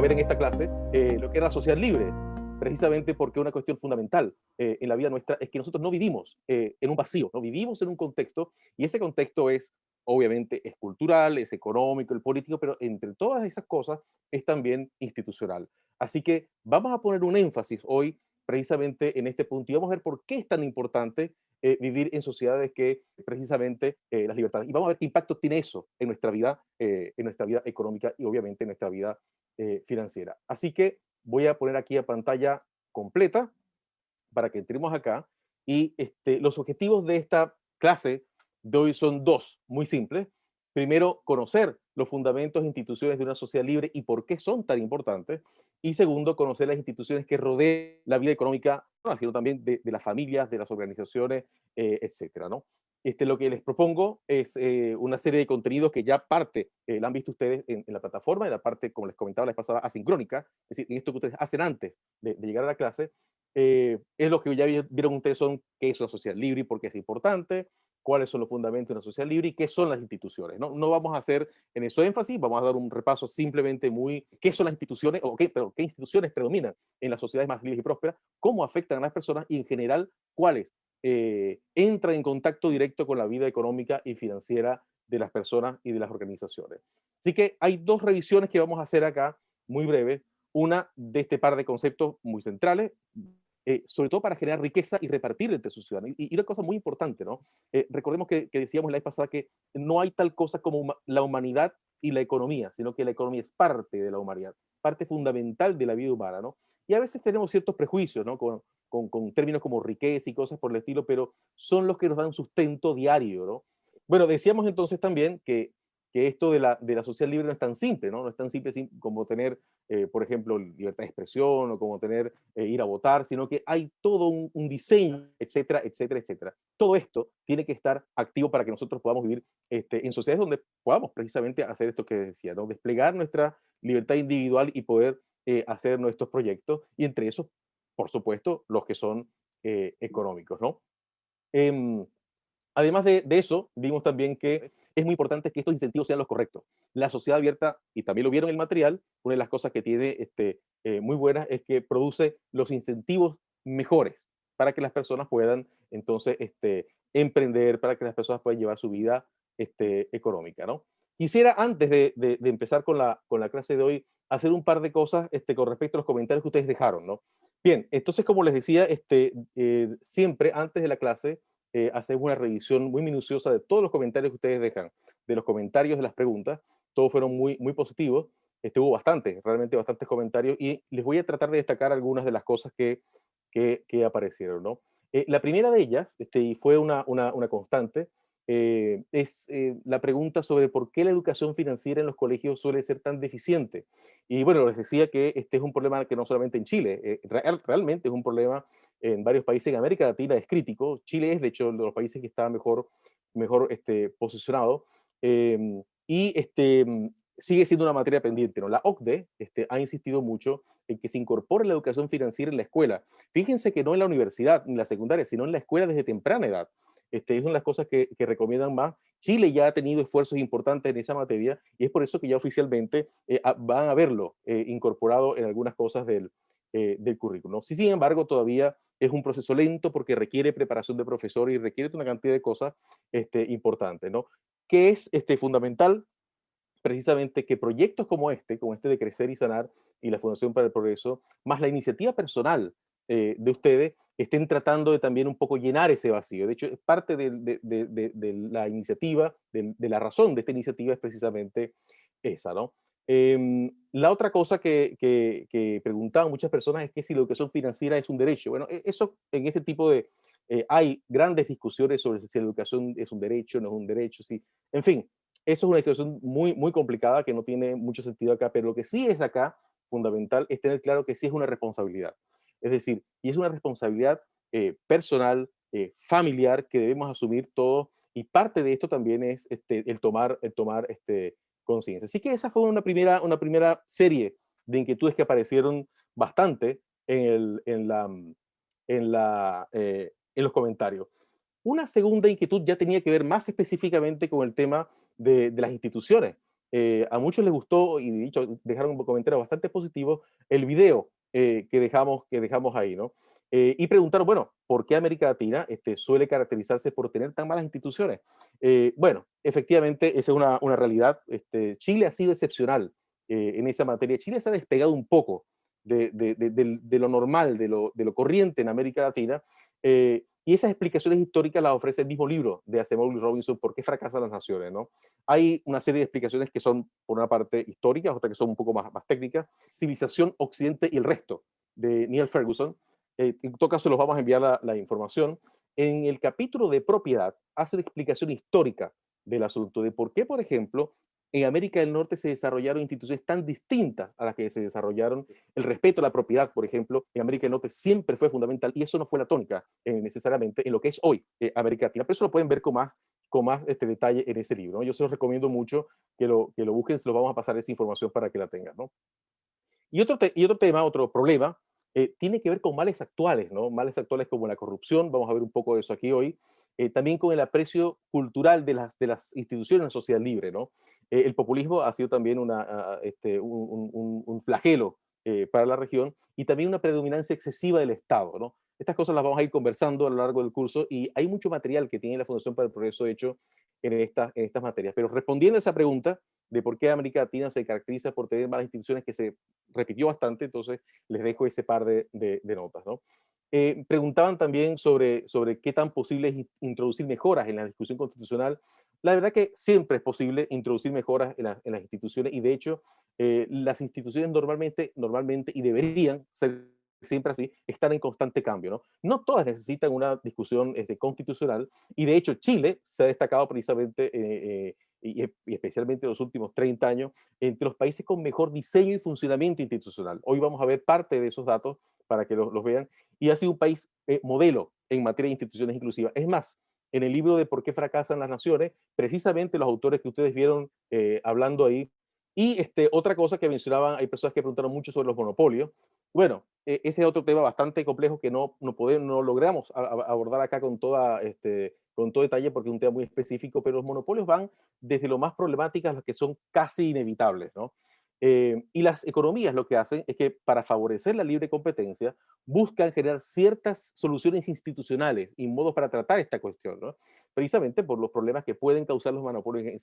ver en esta clase lo que era la sociedad libre, precisamente porque una cuestión fundamental en la vida nuestra es que nosotros no vivimos en un vacío, no vivimos en un contexto, y ese contexto es, obviamente, es cultural, es económico, el político, pero entre todas esas cosas es también institucional. Así que vamos a poner un énfasis hoy precisamente en este punto y vamos a ver por qué es tan importante vivir en sociedades que precisamente las libertades. Y vamos a ver qué impacto tiene eso en nuestra vida económica y obviamente en nuestra vida financiera. Así que voy a poner aquí a pantalla completa para que entremos acá. Y los objetivos de esta clase de hoy son dos, muy simples. Primero, conocer los fundamentos e instituciones de una sociedad libre y por qué son tan importantes. Y segundo, conocer las instituciones que rodean la vida económica, no, sino también de las familias, de las organizaciones, etcétera, ¿no? Lo que les propongo es una serie de contenidos que ya parte, la han visto ustedes en la plataforma, en la parte, como les comentaba la vez pasada, asincrónica, es decir, en esto que ustedes hacen antes de llegar a la clase, es lo que ya vieron ustedes son qué es una sociedad libre y por qué es importante, cuáles son los fundamentos de una sociedad libre y qué son las instituciones. No, no vamos a hacer en eso énfasis, vamos a dar un repaso simplemente muy qué son las instituciones o qué instituciones predominan en las sociedades más libres y prósperas, cómo afectan a las personas y en general cuáles entran en contacto directo con la vida económica y financiera de las personas y de las organizaciones. Así que hay dos revisiones que vamos a hacer acá, muy breves. Una de este par de conceptos muy centrales, sobre todo para generar riqueza y repartir entre sus ciudadanos. Y una cosa muy importante, ¿no? Recordemos que decíamos la vez pasada que no hay tal cosa como la humanidad y la economía, sino que la economía es parte de la humanidad, parte fundamental de la vida humana, ¿no? Y a veces tenemos ciertos prejuicios, ¿no? Con términos como riqueza y cosas por el estilo, pero son los que nos dan sustento diario, ¿no? Bueno, decíamos entonces también que esto de la sociedad libre no es tan simple, ¿no? No es tan simple como tener, por ejemplo, libertad de expresión o como tener, ir a votar, sino que hay todo un diseño, etcétera, etcétera, etcétera. Todo esto tiene que estar activo para que nosotros podamos vivir en sociedades donde podamos precisamente hacer esto que decía, ¿no? Desplegar nuestra libertad individual y poder hacer nuestros proyectos, y entre esos, por supuesto, los que son económicos, ¿no? Em, Además de eso, vimos también que es muy importante que estos incentivos sean los correctos. La sociedad abierta, y también lo vieron en el material, una de las cosas que tiene muy buenas es que produce los incentivos mejores para que las personas puedan entonces emprender, para que las personas puedan llevar su vida económica, ¿no? Quisiera, antes de empezar con la clase de hoy, hacer un par de cosas con respecto a los comentarios que ustedes dejaron, ¿no? Bien, entonces, como les decía, siempre antes de la clase, hacemos una revisión muy minuciosa de todos los comentarios que ustedes dejan, de los comentarios de las preguntas. Todos fueron muy, muy positivos. Hubo bastantes, realmente bastantes comentarios, y les voy a tratar de destacar algunas de las cosas que aparecieron, ¿no? La primera de ellas, y fue una constante, es la pregunta sobre por qué la educación financiera en los colegios suele ser tan deficiente. Y bueno, les decía que este es un problema que no solamente en Chile, realmente es un problema en varios países en América Latina, es crítico. Chile es, de hecho, de los países que está mejor posicionado. Y sigue siendo una materia pendiente, ¿no? La OCDE ha insistido mucho en que se incorpore la educación financiera en la escuela. Fíjense que no en la universidad ni en la secundaria, sino en la escuela desde temprana edad. Es una de las cosas que recomiendan más. Chile ya ha tenido esfuerzos importantes en esa materia y es por eso que ya oficialmente van a verlo incorporado en algunas cosas del currículum, ¿no? Sí, sin embargo, todavía es un proceso lento porque requiere preparación de profesor y requiere una cantidad de cosas importantes, ¿no? Que es fundamental precisamente que proyectos como este de Crecer y Sanar y la Fundación para el Progreso, más la iniciativa personal de ustedes, estén tratando de también un poco llenar ese vacío. De hecho, es parte de la iniciativa, de la razón de esta iniciativa es precisamente esa, ¿no? La otra cosa que preguntaban muchas personas es que si la educación financiera es un derecho. Bueno, eso en este tipo hay grandes discusiones sobre si la educación es un derecho, no es un derecho, si, en fin, eso es una discusión muy, muy complicada que no tiene mucho sentido acá, pero lo que sí es acá fundamental es tener claro que sí es una responsabilidad. Es decir, y es una responsabilidad personal, familiar, que debemos asumir todos, y parte de esto también es el tomar conciencia. Así que esa fue una primera serie de inquietudes que aparecieron bastante en los comentarios. Una segunda inquietud ya tenía que ver más específicamente con el tema de las instituciones. a muchos les gustó y de dicho dejaron un comentario bastante positivo el video que dejamos ahí, ¿no? Y preguntaron, bueno, ¿por qué América Latina suele caracterizarse por tener tan malas instituciones? Bueno, efectivamente, esa es una realidad. Chile ha sido excepcional en esa materia. Chile se ha despegado un poco de lo normal, de lo corriente en América Latina, y esas explicaciones históricas las ofrece el mismo libro de Acemoglu y Robinson, ¿Por qué fracasan las naciones? ¿No? Hay una serie de explicaciones que son, por una parte, históricas, otras que son un poco más técnicas. Civilización, Occidente y el resto, de Neil Ferguson. En todo caso, los vamos a enviar la información. En el capítulo de propiedad, hace una explicación histórica del asunto, de por qué, por ejemplo, en América del Norte se desarrollaron instituciones tan distintas a las que se desarrollaron. El respeto a la propiedad, por ejemplo, en América del Norte siempre fue fundamental y eso no fue la tónica necesariamente en lo que es hoy América Latina. Pero eso lo pueden ver con más detalle en ese libro, ¿no? Yo se los recomiendo mucho que lo busquen, se los vamos a pasar esa información para que la tengan, ¿no? Y otro tema, otro problema, tiene que ver con males actuales, ¿no? Males actuales como la corrupción, vamos a ver un poco de eso aquí hoy, también con el aprecio cultural de las instituciones de la sociedad libre, ¿no? El populismo ha sido también un flagelo para la región y también una predominancia excesiva del Estado, ¿no? Estas cosas las vamos a ir conversando a lo largo del curso y hay mucho material que tiene la Fundación para el Progreso hecho en estas materias. Pero respondiendo a esa pregunta de por qué América Latina se caracteriza por tener malas instituciones, que se repitió bastante, entonces les dejo ese par de notas, ¿no? Preguntaban también sobre qué tan posible es introducir mejoras en la discusión constitucional. La verdad que siempre es posible introducir mejoras en las instituciones y de hecho las instituciones normalmente y deberían ser siempre así, están en constante cambio, ¿no? No todas necesitan una discusión constitucional y de hecho Chile se ha destacado precisamente y especialmente en los últimos 30 años, entre los países con mejor diseño y funcionamiento institucional. Hoy vamos a ver parte de esos datos para que los vean, y ha sido un país modelo en materia de instituciones inclusivas. Es más, en el libro de Por qué fracasan las naciones, precisamente los autores que ustedes vieron hablando ahí, y otra cosa que mencionaban, hay personas que preguntaron mucho sobre los monopolios. Bueno, ese es otro tema bastante complejo que no logramos abordar acá con todo detalle porque es un tema muy específico, pero los monopolios van desde lo más problemáticas a los que son casi inevitables, ¿no? Y las economías lo que hacen es que para favorecer la libre competencia buscan generar ciertas soluciones institucionales y modos para tratar esta cuestión, ¿no? Precisamente por los problemas que pueden causar los monopolios en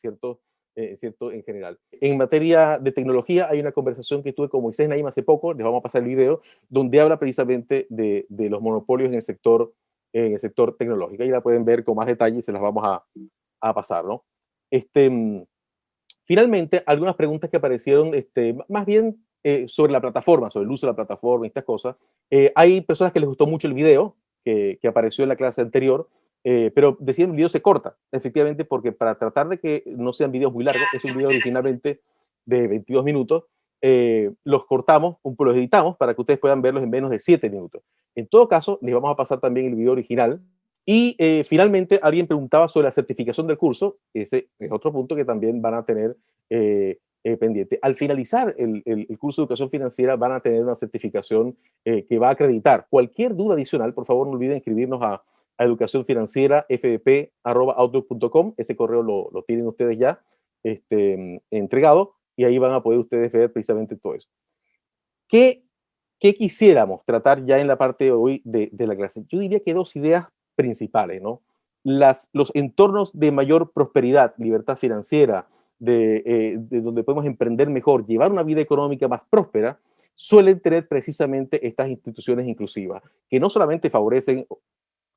general. En materia de tecnología hay una conversación que tuve con Moisés Naim hace poco, les vamos a pasar el video, donde habla precisamente de los monopolios en el sector tecnológico. Ahí la pueden ver con más detalle y se las vamos a pasar, ¿no? Finalmente, algunas preguntas que aparecieron, más bien sobre la plataforma, sobre el uso de la plataforma y estas cosas. Hay personas que les gustó mucho el video que apareció en la clase anterior, pero decían el video se corta, efectivamente, porque para tratar de que no sean videos muy largos, es un video originalmente de 22 minutos, los cortamos, los editamos para que ustedes puedan verlos en menos de 7 minutos. En todo caso, les vamos a pasar también el video original. Y finalmente alguien preguntaba sobre la certificación del curso, ese es otro punto que también van a tener pendiente. Al finalizar el curso de educación financiera van a tener una certificación que va a acreditar. Cualquier duda adicional, por favor no olviden escribirnos a educacionfinanciera@outlook.com, ese correo lo tienen ustedes ya entregado y ahí van a poder ustedes ver precisamente todo eso. ¿Qué, qué quisiéramos tratar ya en la parte de hoy de la clase? Yo diría que dos ideas principales, ¿no? Los entornos de mayor prosperidad, libertad financiera, de donde podemos emprender mejor, llevar una vida económica más próspera, suelen tener precisamente estas instituciones inclusivas, que no solamente favorecen,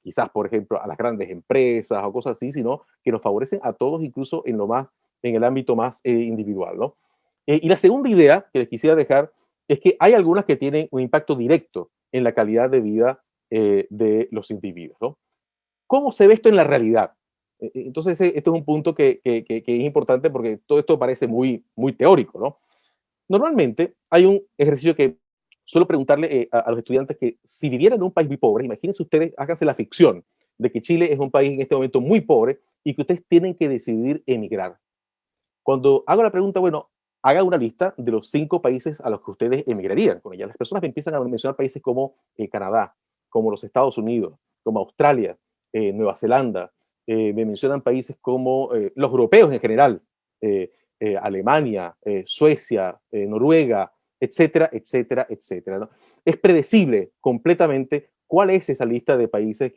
quizás, por ejemplo, a las grandes empresas o cosas así, sino que nos favorecen a todos, incluso en el ámbito más individual, ¿no? Y la segunda idea que les quisiera dejar es que hay algunas que tienen un impacto directo en la calidad de vida de los individuos, ¿no? ¿Cómo se ve esto en la realidad? Entonces, esto es un punto que es importante porque todo esto parece muy, muy teórico, ¿no? Normalmente hay un ejercicio que suelo preguntarle a los estudiantes que si vivieran en un país muy pobre, imagínense ustedes, háganse la ficción de que Chile es un país en este momento muy pobre y que ustedes tienen que decidir emigrar. Cuando hago la pregunta, bueno, haga una lista de los 5 países a los que ustedes emigrarían con ella. Las personas me empiezan a mencionar países como Canadá, como los Estados Unidos, como Australia, Nueva Zelanda, me mencionan países como los europeos en general, Alemania, Suecia, Noruega, etcétera, etcétera, etcétera, ¿no? Es predecible completamente cuál es esa lista de países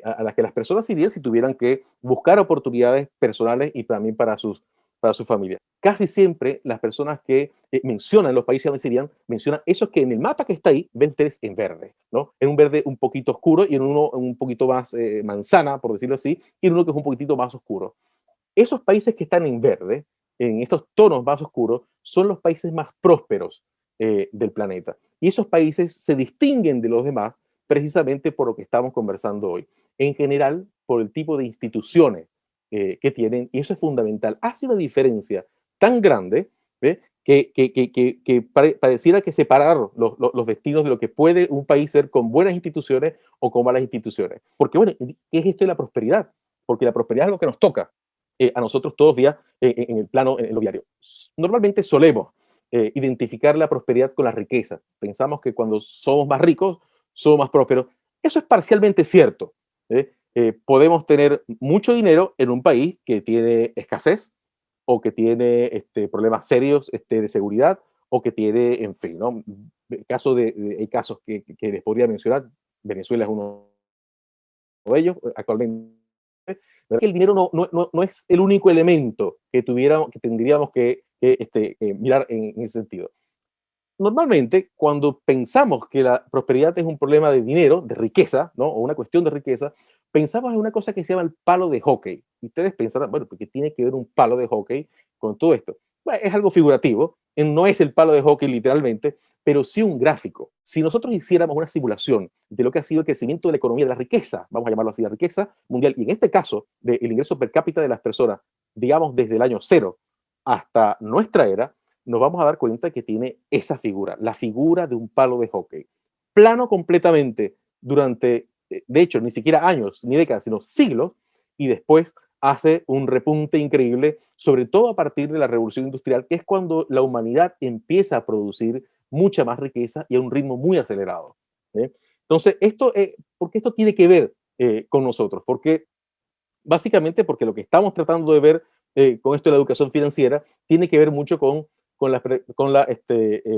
a las que las personas irían si tuvieran que buscar oportunidades personales y también para su familia. Casi siempre las personas que mencionan los países donde se irían, mencionan esos que en el mapa que está ahí ven tres en verde, ¿no? En un verde un poquito oscuro y en uno un poquito más manzana, por decirlo así, y en uno que es un poquitito más oscuro. Esos países que están en verde, en estos tonos más oscuros, son los países más prósperos del planeta. Y esos países se distinguen de los demás precisamente por lo que estamos conversando hoy. En general, por el tipo de instituciones que tienen, y eso es fundamental. Hace una diferencia tan grande, ¿ve? Pareciera que separar los destinos de lo que puede un país ser con buenas instituciones o con malas instituciones. Porque, bueno, ¿qué es esto de la prosperidad? Porque la prosperidad es lo que nos toca a nosotros todos los días en el plano, en lo diario. Normalmente solemos identificar la prosperidad con la riqueza. Pensamos que cuando somos más ricos, somos más prósperos. Eso es parcialmente cierto. Podemos tener mucho dinero en un país que tiene escasez o que tiene problemas serios de seguridad o que tiene, en fin, ¿no? Hay casos que les podría mencionar. Venezuela es uno de ellos actualmente. ¿Verdad? Que el dinero no es el único elemento que tendríamos que mirar en ese sentido. Normalmente, cuando pensamos que la prosperidad es un problema de dinero, de riqueza, ¿no? O una cuestión de riqueza, pensamos en una cosa que se llama el palo de hockey. Y ustedes pensarán, bueno, ¿por qué tiene que ver un palo de hockey con todo esto? Bueno, es algo figurativo, no es el palo de hockey literalmente, pero sí un gráfico. Si nosotros hiciéramos una simulación de lo que ha sido el crecimiento de la economía, de la riqueza, vamos a llamarlo así, la riqueza mundial, y en este caso, del ingreso per cápita de las personas, digamos desde el año cero hasta nuestra era, nos vamos a dar cuenta que tiene esa figura, la figura de un palo de hockey. Plano completamente durante, de hecho, ni siquiera años ni décadas, sino siglos, y después hace un repunte increíble, sobre todo a partir de la revolución industrial, que es cuando la humanidad empieza a producir mucha más riqueza y a un ritmo muy acelerado. ¿Eh? Entonces, ¿por qué esto tiene que ver con nosotros? Porque básicamente porque lo que estamos tratando de ver con esto de la educación financiera tiene que ver mucho con la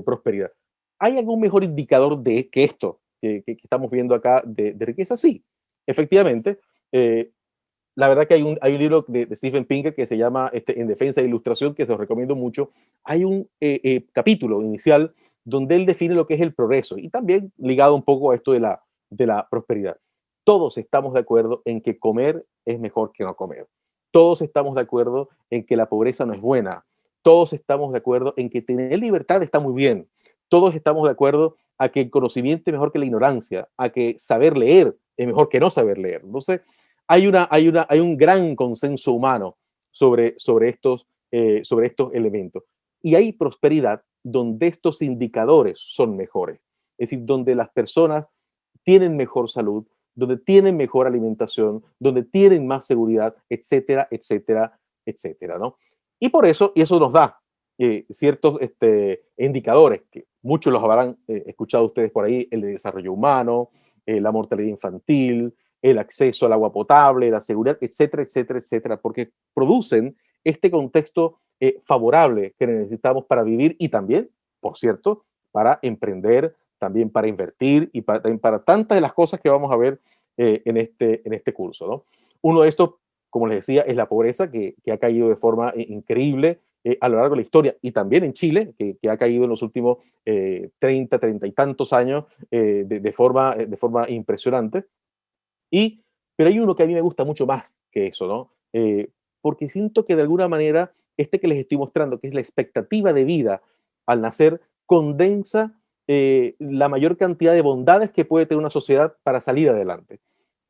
prosperidad. ¿Hay algún mejor indicador que esto que estamos viendo acá de riqueza? Sí, efectivamente. La verdad que hay un libro de Steven Pinker que se llama En Defensa de Ilustración, que se los recomiendo mucho. Hay un capítulo inicial donde él define lo que es el progreso y también ligado un poco a esto de la prosperidad. Todos estamos de acuerdo en que comer es mejor que no comer. Todos estamos de acuerdo en que la pobreza no es buena. Todos estamos de acuerdo en que tener libertad está muy bien. Todos estamos de acuerdo a que el conocimiento es mejor que la ignorancia, a que saber leer es mejor que no saber leer. Entonces, hay un gran consenso humano sobre estos elementos. Y hay prosperidad donde estos indicadores son mejores. Es decir, donde las personas tienen mejor salud, donde tienen mejor alimentación, donde tienen más seguridad, etcétera, etcétera, etcétera, ¿no? Y por eso, y eso nos da ciertos indicadores, que muchos los habrán escuchado ustedes por ahí, el de desarrollo humano, la mortalidad infantil, el acceso al agua potable, la seguridad, etcétera, etcétera, etcétera, porque producen este contexto favorable que necesitamos para vivir y también, por cierto, para emprender, también para invertir y para tantas de las cosas que vamos a ver en este curso, ¿no? Uno de estos, como les decía, es la pobreza que ha caído de forma increíble a lo largo de la historia y también en Chile, que ha caído en los últimos 30 y tantos años de forma impresionante. Pero hay uno que a mí me gusta mucho más que eso, ¿no? Porque siento que de alguna manera, que les estoy mostrando, que es la expectativa de vida al nacer, condensa la mayor cantidad de bondades que puede tener una sociedad para salir adelante.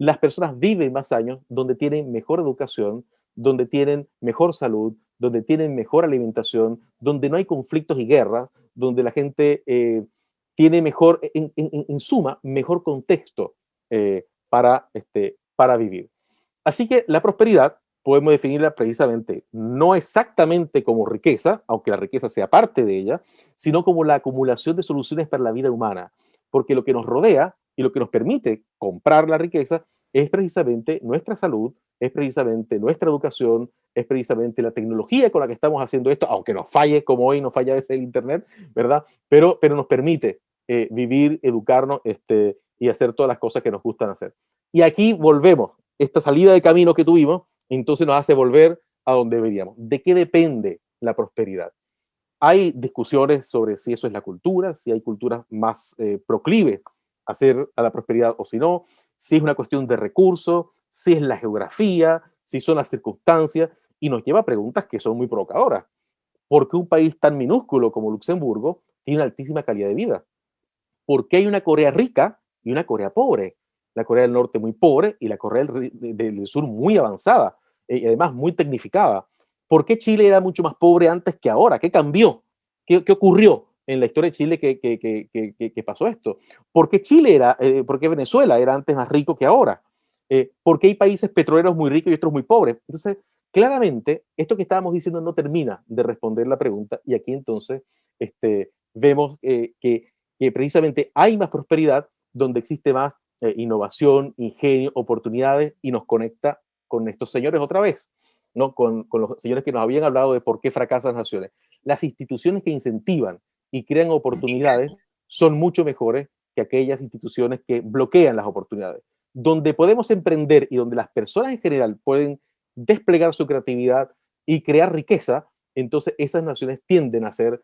Las personas viven más años donde tienen mejor educación, donde tienen mejor salud, donde tienen mejor alimentación, donde no hay conflictos y guerras, donde la gente tiene mejor, en suma, mejor contexto para vivir. Así que la prosperidad podemos definirla precisamente no exactamente como riqueza, aunque la riqueza sea parte de ella, sino como la acumulación de soluciones para la vida humana, porque lo que nos rodea y lo que nos permite comprar la riqueza es precisamente nuestra salud, es precisamente nuestra educación, es precisamente la tecnología con la que estamos haciendo esto, aunque nos falle, como hoy nos falla a veces el Internet, ¿verdad? Pero nos permite vivir, educarnos y hacer todas las cosas que nos gustan hacer. Y aquí volvemos, esta salida de camino que tuvimos, entonces nos hace volver a donde deberíamos. ¿De qué depende la prosperidad? Hay discusiones sobre si eso es la cultura, si hay culturas más proclives a hacer a la prosperidad o si no, si es una cuestión de recursos, si es la geografía, si son las circunstancias, y nos lleva a preguntas que son muy provocadoras. ¿Por qué un país tan minúsculo como Luxemburgo tiene una altísima calidad de vida? ¿Por qué hay una Corea rica y una Corea pobre? La Corea del Norte muy pobre y la Corea del Sur muy avanzada y además muy tecnificada. ¿Por qué Chile era mucho más pobre antes que ahora? ¿Qué cambió? ¿Qué ocurrió en la historia de Chile que pasó esto? ¿Por qué Chile por qué Venezuela era antes más rico que ahora? ¿Por qué hay países petroleros muy ricos y otros muy pobres? Entonces, claramente, esto que estábamos diciendo no termina de responder la pregunta y aquí entonces vemos que precisamente hay más prosperidad donde existe más innovación, ingenio, oportunidades y nos conecta con estos señores otra vez, ¿no? Con los señores que nos habían hablado de por qué fracasan las naciones. Las instituciones que incentivan y crean oportunidades son mucho mejores que aquellas instituciones que bloquean las oportunidades. Donde podemos emprender y donde las personas en general pueden desplegar su creatividad y crear riqueza, entonces esas naciones tienden a ser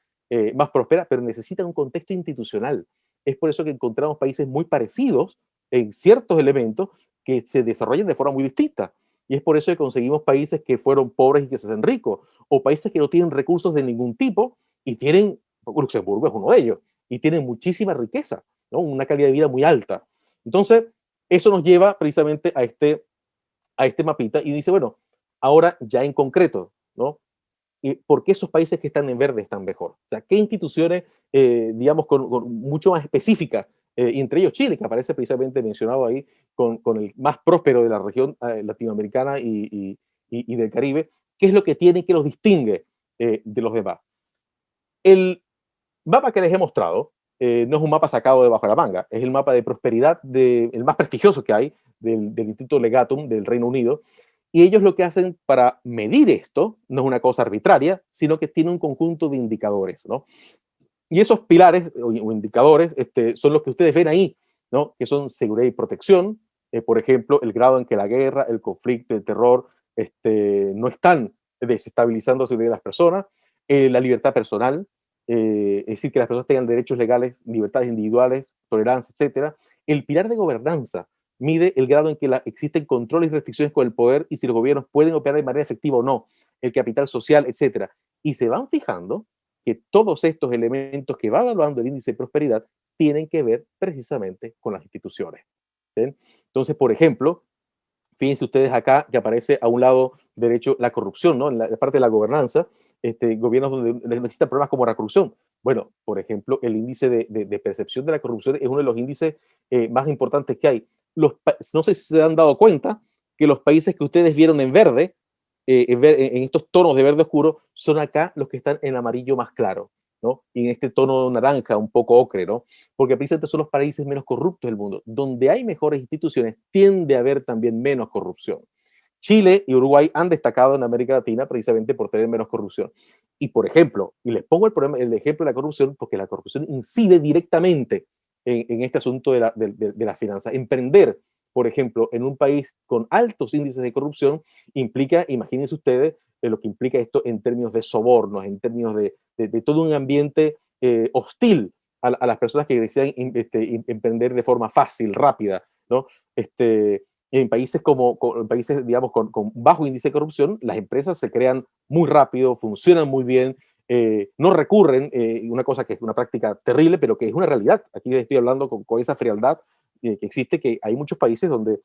más prósperas, pero necesitan un contexto institucional. Es por eso que encontramos países muy parecidos en ciertos elementos que se desarrollan de forma muy distinta. Y es por eso que conseguimos países que fueron pobres y que se hacen ricos, o países que no tienen recursos de ningún tipo y tienen, Luxemburgo es uno de ellos, y tienen muchísima riqueza, ¿no? Una calidad de vida muy alta. Entonces, eso nos lleva precisamente a este mapita y dice, bueno, ahora ya en concreto, ¿no? ¿Por qué esos países que están en verde están mejor? O sea, ¿qué instituciones, digamos, con mucho más específicas, y entre ellos Chile, que aparece precisamente mencionado ahí con el más próspero de la región latinoamericana y del Caribe, qué es lo que tiene que los distingue de los demás? El mapa que les he mostrado no es un mapa sacado debajo de la manga, es el mapa de prosperidad, el más prestigioso que hay, del Instituto Legatum del Reino Unido, y ellos lo que hacen para medir esto no es una cosa arbitraria, sino que tiene un conjunto de indicadores, ¿no? Y esos pilares o indicadores son los que ustedes ven ahí, ¿no? Que son seguridad y protección, por ejemplo, el grado en que la guerra, el conflicto, el terror no están desestabilizando la seguridad de las personas, la libertad personal, es decir, que las personas tengan derechos legales, libertades individuales, tolerancia, etcétera. El pilar de gobernanza mide el grado en que existen controles y restricciones con el poder y si los gobiernos pueden operar de manera efectiva o no, el capital social, etcétera. Y se van fijando que todos estos elementos que va evaluando el índice de prosperidad tienen que ver precisamente con las instituciones. ¿Sí? Entonces, por ejemplo, fíjense ustedes acá que aparece a un lado derecho la corrupción, ¿no? En la parte de la gobernanza, gobiernos donde no existen problemas como la corrupción. Bueno, por ejemplo, el índice de percepción de la corrupción es uno de los índices más importantes que hay. No sé si se han dado cuenta que los países que ustedes vieron en verde, en estos tonos de verde oscuro, son acá los que están en amarillo más claro, ¿no? Y en este tono naranja, un poco ocre, ¿no? Porque precisamente son los países menos corruptos del mundo. Donde hay mejores instituciones, tiende a haber también menos corrupción. Chile y Uruguay han destacado en América Latina precisamente por tener menos corrupción. Y por ejemplo, y les pongo el ejemplo de la corrupción, porque la corrupción incide directamente en este asunto de las finanzas. Emprender, por ejemplo, en un país con altos índices de corrupción implica, imagínense ustedes, lo que implica esto en términos de sobornos, en términos de todo un ambiente hostil a las personas que desean emprender de forma fácil, rápida, ¿no? En países países, digamos, con bajo índice de corrupción, las empresas se crean muy rápido, funcionan muy bien, no recurren, una cosa que es una práctica terrible, pero que es una realidad. Aquí estoy hablando con esa frialdad que existe, que hay muchos países donde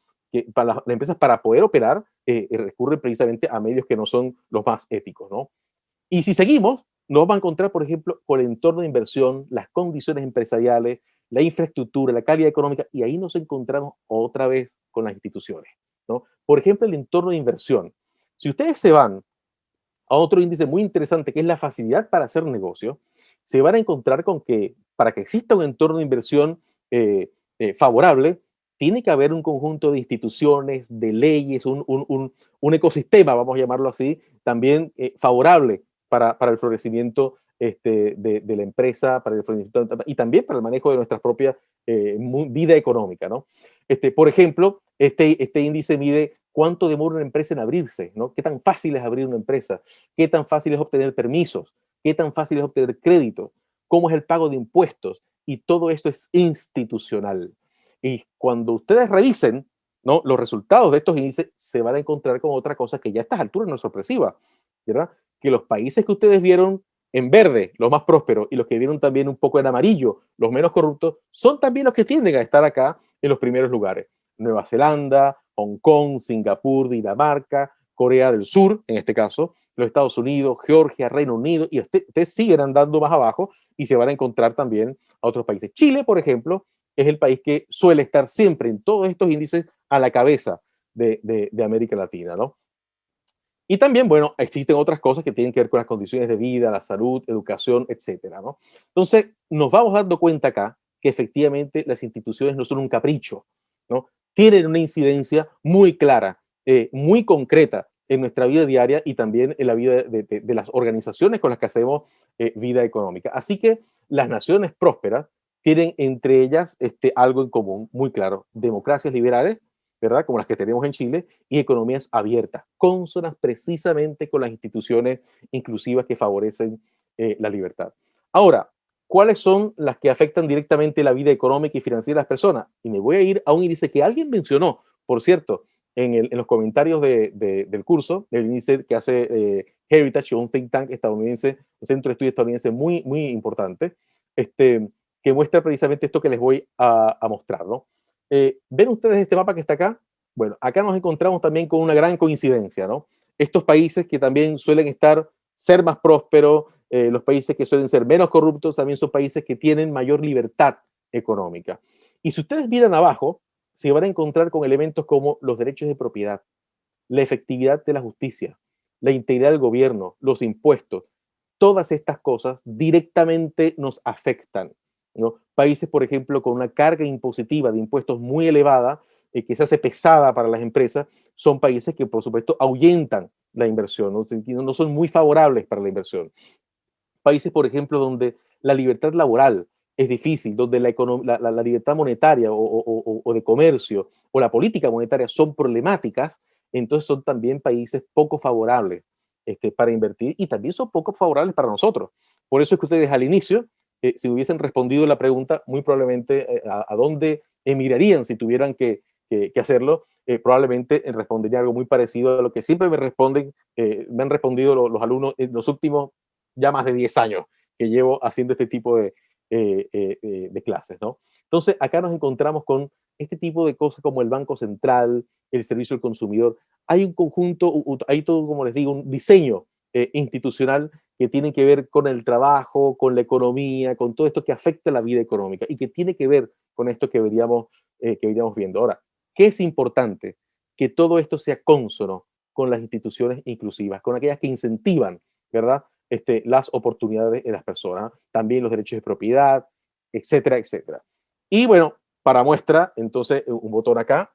para las empresas para poder operar recurren precisamente a medios que no son los más éticos, ¿no? Y si seguimos, nos vamos a encontrar, por ejemplo, con el entorno de inversión, las condiciones empresariales, la infraestructura, la calidad económica, y ahí nos encontramos otra vez con las instituciones, ¿no? Por ejemplo, el entorno de inversión. Si ustedes se van a otro índice muy interesante, que es la facilidad para hacer negocio, se van a encontrar con que para que exista un entorno de inversión favorable, tiene que haber un conjunto de instituciones, de leyes, un ecosistema, vamos a llamarlo así, también favorable para el florecimiento de la empresa, para el florecimiento, y también para el manejo de nuestra propia vida económica, ¿no? Por ejemplo, este índice mide cuánto demora una empresa en abrirse, ¿no? Qué tan fácil es abrir una empresa, qué tan fácil es obtener permisos, qué tan fácil es obtener crédito, cómo es el pago de impuestos, y todo esto es institucional. Y cuando ustedes revisen, ¿no?, los resultados de estos índices, se van a encontrar con otra cosa que ya a estas alturas no es sorpresiva, ¿verdad? Que los países que ustedes vieron en verde, los más prósperos, y los que vieron también un poco en amarillo, los menos corruptos, son también los que tienden a estar acá en los primeros lugares. Nueva Zelanda, Hong Kong, Singapur, Dinamarca, Corea del Sur, en este caso, los Estados Unidos, Georgia, Reino Unido, y ustedes siguen andando más abajo y se van a encontrar también a otros países. Chile, por ejemplo, es el país que suele estar siempre en todos estos índices a la cabeza de América Latina, ¿no? Y también, bueno, existen otras cosas que tienen que ver con las condiciones de vida, la salud, educación, etcétera, ¿no? Entonces, nos vamos dando cuenta acá que efectivamente las instituciones no son un capricho, ¿no? Tienen una incidencia muy clara, muy concreta en nuestra vida diaria y también en la vida de las organizaciones con las que hacemos vida económica. Así que las naciones prósperas tienen entre ellas algo en común muy claro: democracias liberales, ¿verdad?, como las que tenemos en Chile, y economías abiertas, cónsonas precisamente con las instituciones inclusivas que favorecen la libertad. Ahora, ¿cuáles son las que afectan directamente la vida económica y financiera de las personas? Y me voy a ir a un índice que alguien mencionó, por cierto, en los comentarios del curso, el índice que hace Heritage, un think tank estadounidense, un centro de estudio estadounidense muy, muy importante, que muestra precisamente esto que les voy a mostrar, ¿no? ¿Ven ustedes este mapa que está acá? Bueno, acá nos encontramos también con una gran coincidencia, ¿no? Estos países que también suelen ser más prósperos, los países que suelen ser menos corruptos, también son países que tienen mayor libertad económica. Y si ustedes miran abajo, se van a encontrar con elementos como los derechos de propiedad, la efectividad de la justicia, la integridad del gobierno, los impuestos. Todas estas cosas directamente nos afectan, ¿no? Países, por ejemplo, con una carga impositiva de impuestos muy elevada, que se hace pesada para las empresas, son países que, por supuesto, ahuyentan la inversión, ¿no? No son muy favorables para la inversión. Países, por ejemplo, donde la libertad laboral es difícil, donde la libertad monetaria o de comercio o la política monetaria son problemáticas, entonces son también países poco favorables para invertir, y también son poco favorables para nosotros. Por eso es que ustedes al inicio, si hubiesen respondido la pregunta, muy probablemente a dónde emigrarían si tuvieran que hacerlo, probablemente respondería algo muy parecido a lo que siempre me han respondido los alumnos en los últimos ya más de 10 años que llevo haciendo este tipo de clases, ¿no? Entonces, acá nos encontramos con este tipo de cosas como el Banco Central, el Servicio al Consumidor. Hay un conjunto, hay todo, como les digo, un diseño institucional que tiene que ver con el trabajo, con la economía, con todo esto que afecta la vida económica y que tiene que ver con esto que veríamos viendo. Ahora, ¿qué es importante? Que todo esto sea cónsono con las instituciones inclusivas, con aquellas que incentivan, ¿verdad?, las oportunidades de las personas, también los derechos de propiedad, etcétera, etcétera. Y bueno, para muestra, entonces, un botón acá,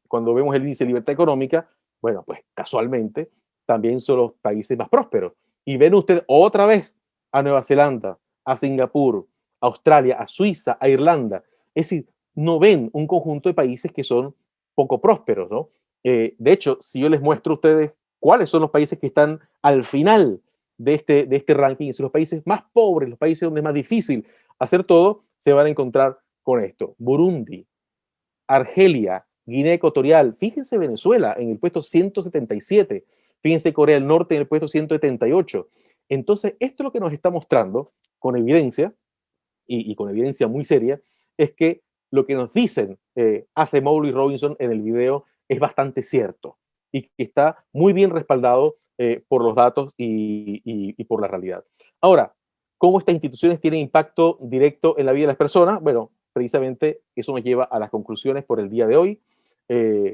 cuando vemos el índice de libertad económica, bueno, pues casualmente también son los países más prósperos. Y ven ustedes otra vez a Nueva Zelanda, a Singapur, a Australia, a Suiza, a Irlanda. Es decir, no ven un conjunto de países que son poco prósperos, ¿no? De hecho, si yo les muestro a ustedes cuáles son los países que están al final de este ranking, son los países más pobres, los países donde es más difícil hacer todo, se van a encontrar con esto: Burundi, Argelia, Guinea Ecuatorial, fíjense Venezuela en el puesto 177, fíjense Corea del Norte en el puesto 178. Entonces, esto lo que nos está mostrando con evidencia, y con evidencia muy seria, es que lo que nos dicen Acemoglu y Robinson en el video es bastante cierto y que está muy bien respaldado por los datos y por la realidad. Ahora, ¿cómo estas instituciones tienen impacto directo en la vida de las personas? Bueno, precisamente eso nos lleva a las conclusiones por el día de hoy.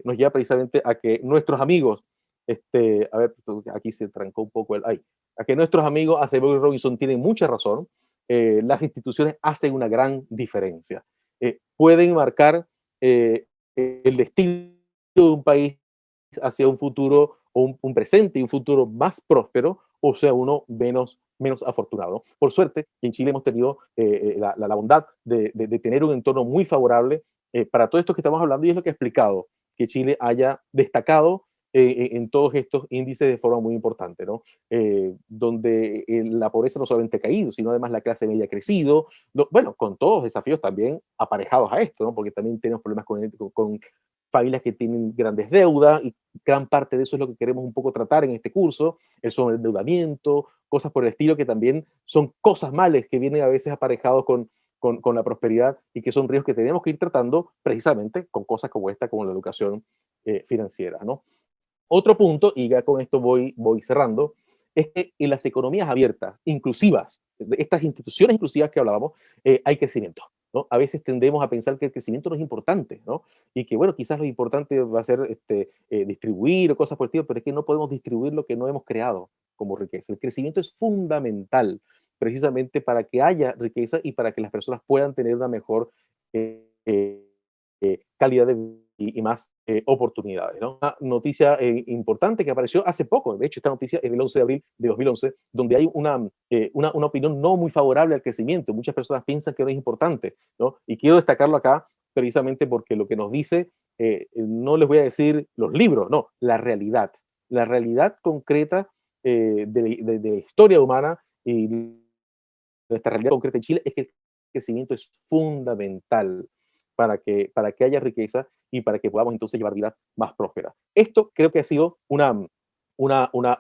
Nos lleva precisamente a que nuestros amigos, a ver, aquí se trancó un poco a que nuestros amigos Acemoglu y Robinson tienen mucha razón. Las instituciones hacen una gran diferencia. Pueden marcar el destino de un país hacia un futuro o un presente y un futuro más próspero, o sea, uno menos afortunado. Por suerte, en Chile hemos tenido la bondad de tener un entorno muy favorable para todo esto que estamos hablando, y es lo que ha explicado que Chile haya destacado en todos estos índices de forma muy importante, ¿no? Donde la pobreza no solamente ha caído, sino además la clase media ha crecido, bueno, con todos los desafíos también aparejados a esto, ¿no? Porque también tenemos problemas con familias que tienen grandes deudas, y gran parte de eso es lo que queremos un poco tratar en este curso, el sobreendeudamiento, cosas por el estilo, que también son cosas malas que vienen a veces aparejados con la prosperidad, y que son riesgos que tenemos que ir tratando precisamente con cosas como esta, como la educación financiera, ¿no? Otro punto, y ya con esto voy cerrando, es que en las economías abiertas, inclusivas, de estas instituciones inclusivas que hablábamos, hay crecimiento, ¿no? A veces tendemos a pensar que el crecimiento no es importante, ¿no? Y que, bueno, quizás lo importante va a ser distribuir o cosas por el estilo, pero es que no podemos distribuir lo que no hemos creado como riqueza. El crecimiento es fundamental precisamente para que haya riqueza y para que las personas puedan tener una mejor eh, eh, calidad de vida y más oportunidades, ¿no? Una noticia importante que apareció hace poco, de hecho esta noticia es del 11 de abril de 2011, donde hay una opinión no muy favorable al crecimiento. Muchas personas piensan que no es importante, ¿no? Y quiero destacarlo acá precisamente porque lo que nos dice, no les voy a decir los libros, no, la realidad concreta de la historia humana y nuestra realidad concreta en Chile es que el crecimiento es fundamental para que haya riqueza y para que podamos entonces llevar vidas más prósperas. Esto creo que ha sido una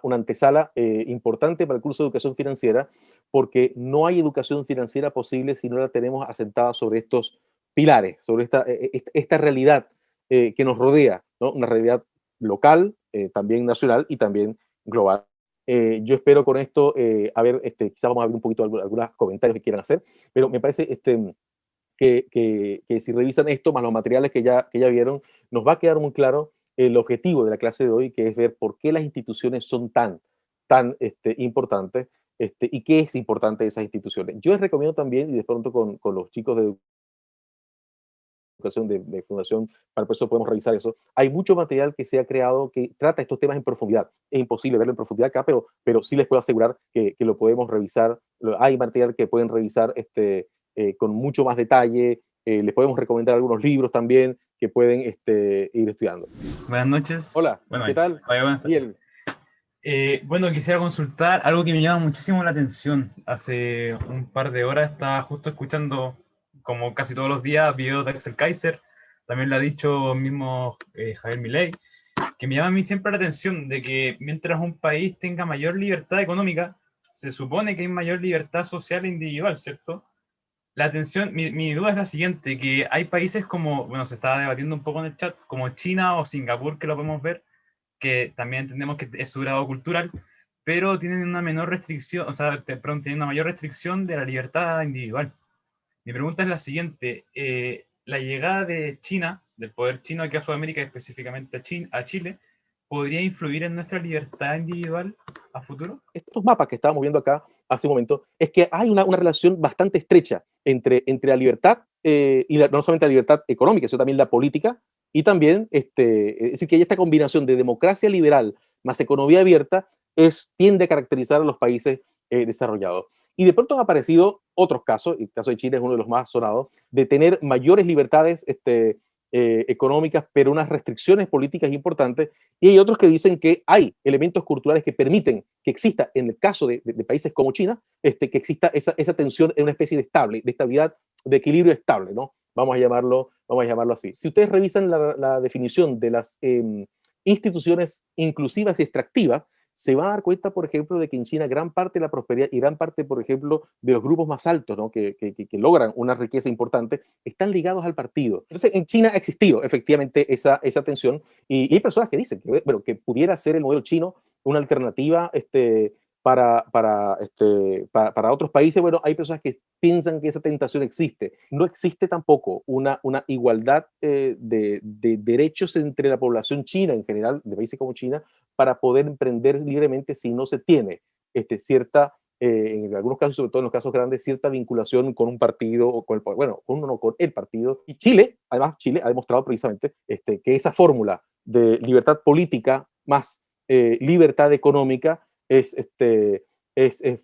antesala importante para el curso de educación financiera, porque no hay educación financiera posible si no la tenemos asentada sobre estos pilares, sobre esta realidad que nos rodea, ¿no? Una realidad local, también nacional y también global. Yo espero con esto, a ver, quizás vamos a ver un poquito algunos comentarios que quieran hacer, pero me parece que si revisan esto, más los materiales que ya vieron, nos va a quedar muy claro el objetivo de la clase de hoy, que es ver por qué las instituciones son tan importantes, y qué es importante de esas instituciones. Yo les recomiendo también, y de pronto con los chicos de educación de Fundación para el Proceso podemos revisar eso. Hay mucho material que se ha creado que trata estos temas en profundidad. Es imposible verlo en profundidad acá, pero sí les puedo asegurar que lo podemos revisar. Hay material que pueden revisar con mucho más detalle. Les podemos recomendar algunos libros también que pueden ir estudiando. Buenas noches. Hola, Bueno, ¿qué tal? vaya, buenas tardes. Bien. Bueno, quisiera consultar algo que me llama muchísimo la atención. Hace un par de horas estaba justo escuchando, como casi todos los días, videos de Axel Kaiser. También lo ha dicho mismo Javier Milei, que me llama a mí siempre la atención de que mientras un país tenga mayor libertad económica, se supone que hay mayor libertad social e individual, ¿cierto? La atención, mi duda es la siguiente, que hay países como, bueno, se estaba debatiendo un poco en el chat, como China o Singapur, que lo podemos ver, que también entendemos que es su grado cultural, pero tienen una menor restricción, o sea, perdón, tienen una mayor restricción de la libertad individual. Mi pregunta es la siguiente, la llegada de China, del poder chino aquí a Sudamérica, específicamente a Chile, ¿podría influir en nuestra libertad individual a futuro? Estos mapas que estábamos viendo acá hace un momento, es que hay una relación bastante estrecha entre la libertad y no solamente la libertad económica, sino también la política, y también, es decir, que hay esta combinación de democracia liberal más economía abierta tiende a caracterizar a los países desarrollados. Y de pronto han aparecido otros casos, y el caso de Chile es uno de los más sonados, de tener mayores libertades económicas, pero unas restricciones políticas importantes, y hay otros que dicen que hay elementos culturales que permiten que exista, en el caso de países como China, que exista esa tensión en una especie de estabilidad, de equilibrio estable, ¿no? Vamos a llamarlo así. Si ustedes revisan la definición de las instituciones inclusivas y extractivas, se va a dar cuenta, por ejemplo, de que en China gran parte de la prosperidad y gran parte, por ejemplo, de los grupos más altos, ¿no? que logran una riqueza importante, están ligados al partido. Entonces, en China ha existido efectivamente esa tensión, y hay personas que dicen que, bueno, que pudiera ser el modelo chino una alternativa para otros países. Bueno, hay personas que piensan que esa tentación existe. No existe tampoco una igualdad de derechos entre la población china en general, de países como China, para poder emprender libremente si no se tiene cierta en algunos casos, sobre todo en los casos grandes, cierta vinculación con un partido o con el, bueno, con uno no, con el partido. Y Chile, además, Chile ha demostrado precisamente que esa fórmula de libertad política más libertad económica es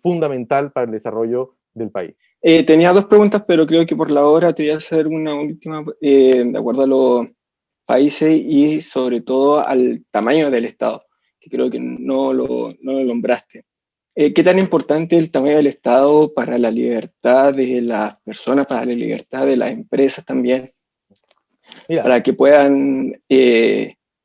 fundamental para el desarrollo del país. Tenía dos preguntas, pero creo que por la hora te voy a hacer una última, de acuerdo a los países y sobre todo al tamaño del Estado, que creo que no lo nombraste. ¿Qué tan importante es el tamaño del Estado para la libertad de las personas, para la libertad de las empresas también, Mira, para que puedan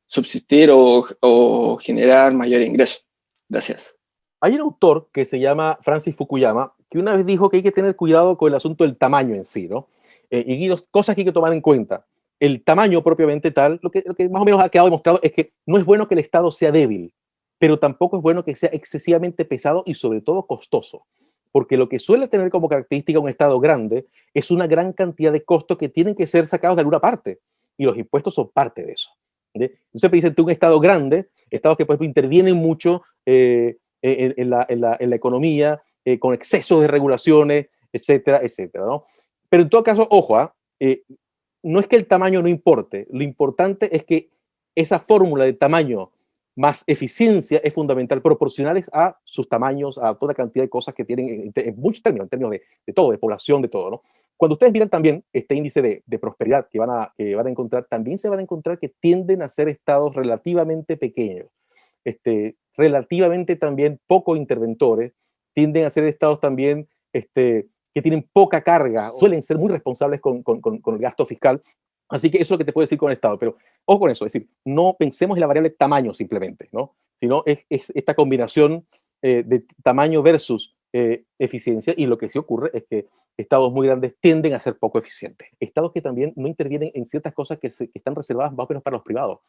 subsistir o generar mayor ingreso? Gracias. hay un autor que se llama Francis Fukuyama, que una vez dijo que hay que tener cuidado con el asunto del tamaño en sí, ¿no? Y dos cosas que hay que tomar en cuenta. El tamaño propiamente tal, lo que más o menos ha quedado demostrado es que no es bueno que el Estado sea débil, pero tampoco es bueno que sea excesivamente pesado y sobre todo costoso. Porque lo que suele tener como característica un Estado grande es una gran cantidad de costos que tienen que ser sacados de alguna parte. Y los impuestos son parte de eso. Entonces, dicen que un Estado grande, estados que por ejemplo intervienen mucho en la economía, con exceso de regulaciones, etcétera, etcétera, ¿no? Pero en todo caso, ojo, no es que el tamaño no importe, lo importante es que esa fórmula de tamaño más eficiencia es fundamental, proporcionales a sus tamaños, a toda cantidad de cosas que tienen en muchos términos, en términos de todo, de población, de todo, ¿no? Cuando ustedes miran también este índice de prosperidad que van a encontrar, también se van a encontrar que tienden a ser estados relativamente pequeños, relativamente también poco interventores, tienden a ser estados también que tienen poca carga, suelen ser muy responsables con el gasto fiscal. Así que eso es lo que te puedo decir con el Estado. Pero ojo con eso, es decir, no pensemos en la variable tamaño simplemente, ¿no? Sino es esta combinación de tamaño versus eficiencia, y lo que sí ocurre es que estados muy grandes tienden a ser poco eficientes. Estados que también no intervienen en ciertas cosas que están reservadas más o menos para los privados.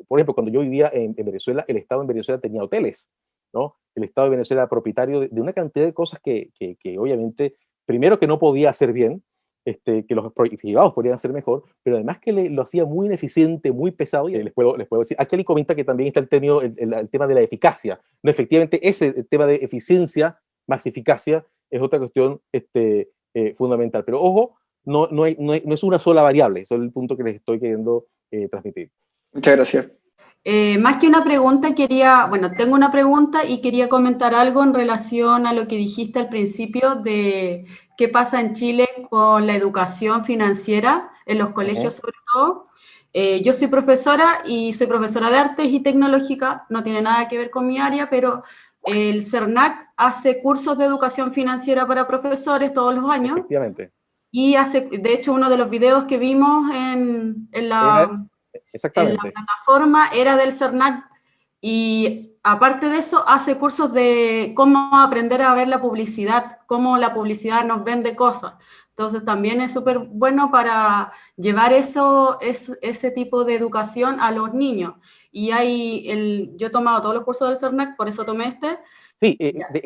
Por ejemplo, cuando yo vivía en Venezuela, el Estado en Venezuela tenía hoteles, ¿no? El Estado de Venezuela era propietario de una cantidad de cosas que obviamente, primero que no podía hacer bien, que los privados podrían hacer mejor, pero además que lo hacía muy ineficiente, muy pesado, y les puedo decir, aquí le comenta que también está el tema de la eficacia. No, efectivamente, ese tema de eficiencia más eficacia es otra cuestión fundamental. Pero ojo, no es una sola variable, eso es el punto que les estoy queriendo transmitir. Muchas gracias. Más que una pregunta, tengo una pregunta y quería comentar algo en relación a lo que dijiste al principio de qué pasa en Chile con la educación financiera, en los colegios sobre todo. Yo soy profesora y soy profesora de artes y tecnológica, no tiene nada que ver con mi área, pero el CERNAC hace cursos de educación financiera para profesores todos los años. Efectivamente. Y de hecho, uno de los videos que vimos en la plataforma era del CERNAC, y aparte de eso hace cursos de cómo aprender a ver la publicidad, cómo la publicidad nos vende cosas. Entonces también es súper bueno para llevar ese tipo de educación a los niños. Y yo he tomado todos los cursos del CERNAC, por eso tomé este. Sí,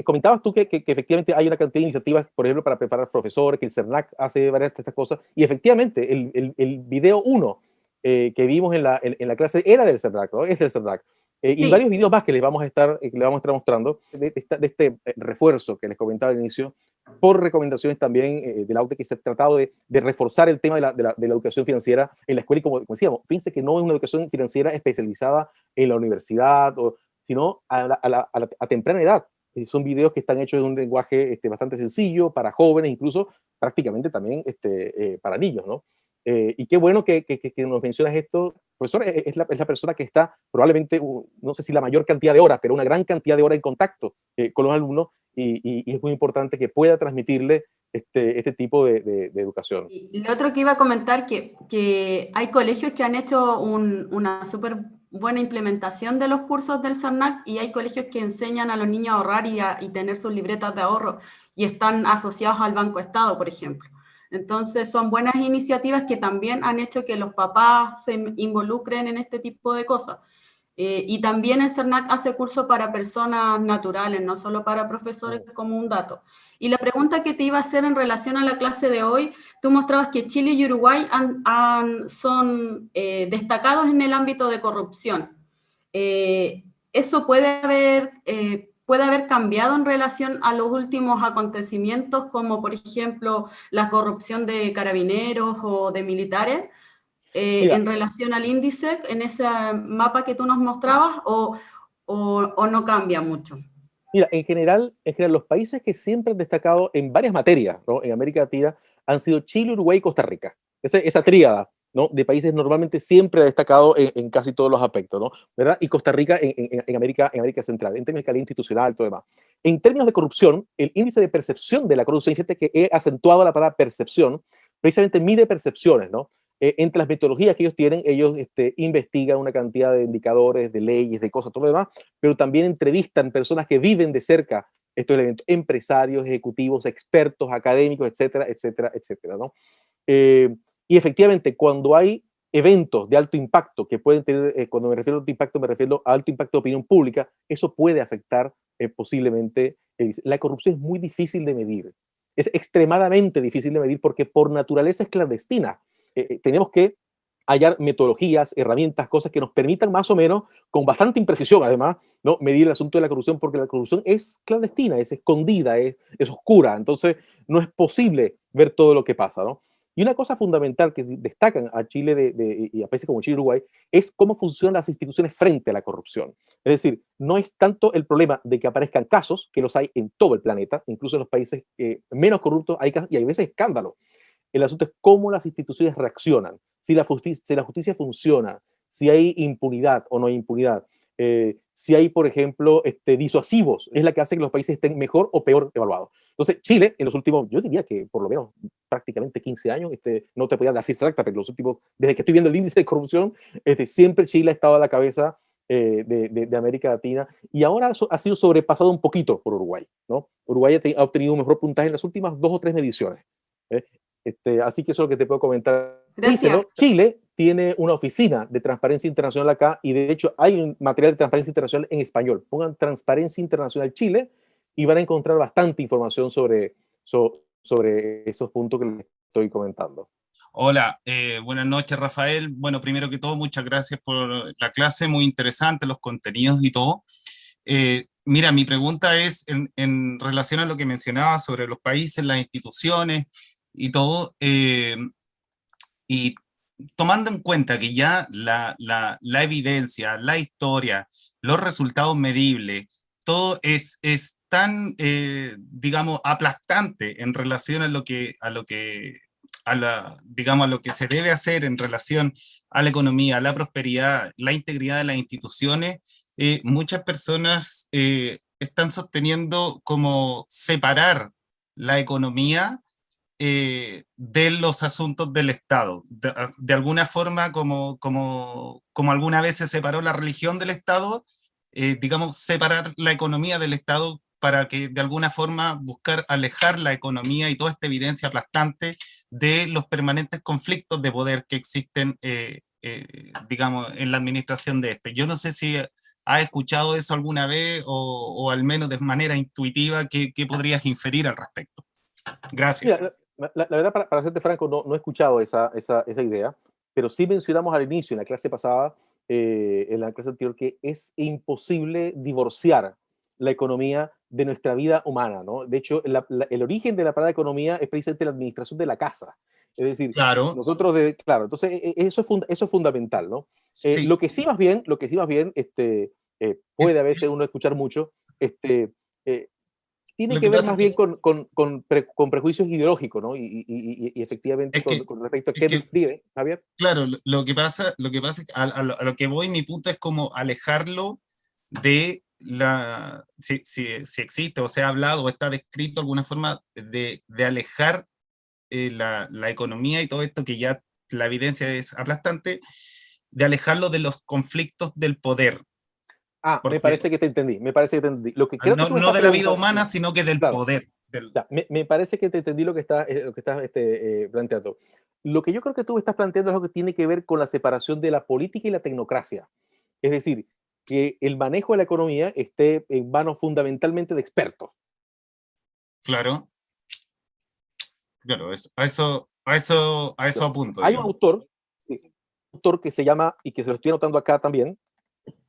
comentabas tú que efectivamente hay una cantidad de iniciativas, por ejemplo, para preparar profesores, que el CERNAC hace varias de estas cosas, y efectivamente el video 1 que vimos en la clase era del CERNAC, ¿no? Es del CERNAC. Y varios videos más que les vamos a estar mostrando de este refuerzo que les comentaba al inicio, por recomendaciones también de la UTE, que se ha tratado de reforzar el tema de la educación financiera en la escuela. Y como decíamos, fíjense que no es una educación financiera especializada en la universidad, sino a temprana edad. Son videos que están hechos en un lenguaje bastante sencillo, para jóvenes, incluso prácticamente también para niños, ¿no? Y qué bueno que nos mencionas esto. Profesor, es la persona que está probablemente, no sé si la mayor cantidad de horas, pero una gran cantidad de horas en contacto con los alumnos, y es muy importante que pueda transmitirle este tipo de educación. Y lo otro que iba a comentar, que hay colegios que han hecho una súper buena implementación de los cursos del CERNAC, y hay colegios que enseñan a los niños a ahorrar y tener sus libretas de ahorro, y están asociados al Banco Estado, por ejemplo. Entonces son buenas iniciativas que también han hecho que los papás se involucren en este tipo de cosas. Y también el CERNAC hace cursos para personas naturales, no solo para profesores, como un dato. Y la pregunta que te iba a hacer en relación a la clase de hoy, tú mostrabas que Chile y Uruguay son destacados en el ámbito de corrupción. ¿Eso puede haber puede haber cambiado en relación a los últimos acontecimientos, como por ejemplo la corrupción de carabineros o de militares, en relación al índice, en ese mapa que tú nos mostrabas, o no cambia mucho? Mira, en general, los países que siempre han destacado en varias materias, ¿no?, en América Latina han sido Chile, Uruguay y Costa Rica. Esa tríada, ¿no?, de países normalmente siempre ha destacado en casi todos los aspectos, ¿no?, ¿verdad? Y Costa Rica en América Central, en términos de calidad institucional y todo demás. En términos de corrupción, el índice de percepción de la corrupción, fíjate que he acentuado la palabra percepción, precisamente mide percepciones, ¿no? Entre las metodologías que ellos tienen, ellos investigan una cantidad de indicadores, de leyes, de cosas, todo lo demás, pero también entrevistan personas que viven de cerca estos elementos, empresarios, ejecutivos, expertos, académicos, etcétera, etcétera, etcétera, ¿no? Y efectivamente, cuando hay eventos de alto impacto que pueden tener, cuando me refiero a alto impacto, me refiero a alto impacto de opinión pública, eso puede afectar posiblemente. La corrupción es muy difícil de medir, es extremadamente difícil de medir porque por naturaleza es clandestina. Tenemos que hallar metodologías, herramientas, cosas que nos permitan más o menos, con bastante imprecisión además, ¿no?, medir el asunto de la corrupción, porque la corrupción es clandestina, es escondida, es oscura, entonces no es posible ver todo lo que pasa, ¿no? Y una cosa fundamental que destacan a Chile y a países como Chile y Uruguay es cómo funcionan las instituciones frente a la corrupción. Es decir, no es tanto el problema de que aparezcan casos, que los hay en todo el planeta, incluso en los países menos corruptos hay casos y hay veces escándalos. El asunto es cómo las instituciones reaccionan, si la justicia funciona, si hay impunidad o no hay impunidad, si hay, por ejemplo, disuasivos, es la que hace que los países estén mejor o peor evaluados. Entonces, Chile, en los últimos, yo diría que por lo menos prácticamente 15 años, no te podía dar la cifra exacta, pero los últimos, desde que estoy viendo el índice de corrupción, siempre Chile ha estado a la cabeza de América Latina, y ahora ha sido sobrepasado un poquito por Uruguay, ¿no? Uruguay ha obtenido un mejor puntaje en las últimas 2 o 3 mediciones. ¿Eh? Así que eso es lo que te puedo comentar. Gracias. Chile tiene una oficina de transparencia internacional acá, y de hecho hay un material de transparencia internacional en español. Pongan Transparencia Internacional Chile y van a encontrar bastante información sobre esos puntos que les estoy comentando. Hola, buenas noches, Rafael. Bueno, primero que todo, muchas gracias por la clase, muy interesante, los contenidos y todo. Mira, mi pregunta es en relación a lo que mencionaba sobre los países, las instituciones y todo, y tomando en cuenta que ya la evidencia, la historia, los resultados medibles, todo es tan, digamos, aplastante en relación digamos, a lo que se debe hacer en relación a la economía, a la prosperidad, la integridad de las instituciones, muchas personas están sosteniendo como separar la economía de los asuntos del Estado. De alguna forma, como alguna vez se separó la religión del Estado, digamos, separar la economía del Estado para que de alguna forma buscar alejar la economía y toda esta evidencia aplastante de los permanentes conflictos de poder que existen, digamos, en la administración de este. Yo no sé si has escuchado eso alguna vez o al menos de manera intuitiva, ¿qué podrías inferir al respecto? Gracias. Mira, la verdad, para serte franco, no he escuchado esa idea, pero sí mencionamos al inicio, en la clase pasada, en la clase anterior, que es imposible divorciar la economía de nuestra vida humana, ¿no? De hecho, el origen de la palabra economía es precisamente la administración de la casa. Es decir, claro, nosotros, claro, entonces eso es fundamental, ¿no? Sí. Lo que sí más bien, puede a veces uno escuchar mucho, tiene que ver más bien con prejuicios ideológicos, ¿no? Y efectivamente con respecto a qué dice, Javier. Claro, lo que pasa es que a lo que voy, mi punto es como alejarlo de si existe o se ha hablado o está descrito alguna forma de alejar la economía y todo esto, que ya la evidencia es aplastante, de alejarlo de los conflictos del poder. Me parece que te entendí, Lo que creo no de la vida humana, sino que del poder. Me parece que te entendí lo que estás planteando. Lo que yo creo que tú estás planteando es lo que tiene que ver con la separación de la política y la tecnocracia. Es decir, que el manejo de la economía esté en manos fundamentalmente de expertos. Claro, a eso apunto. Hay un autor que se llama, y que se lo estoy anotando acá también,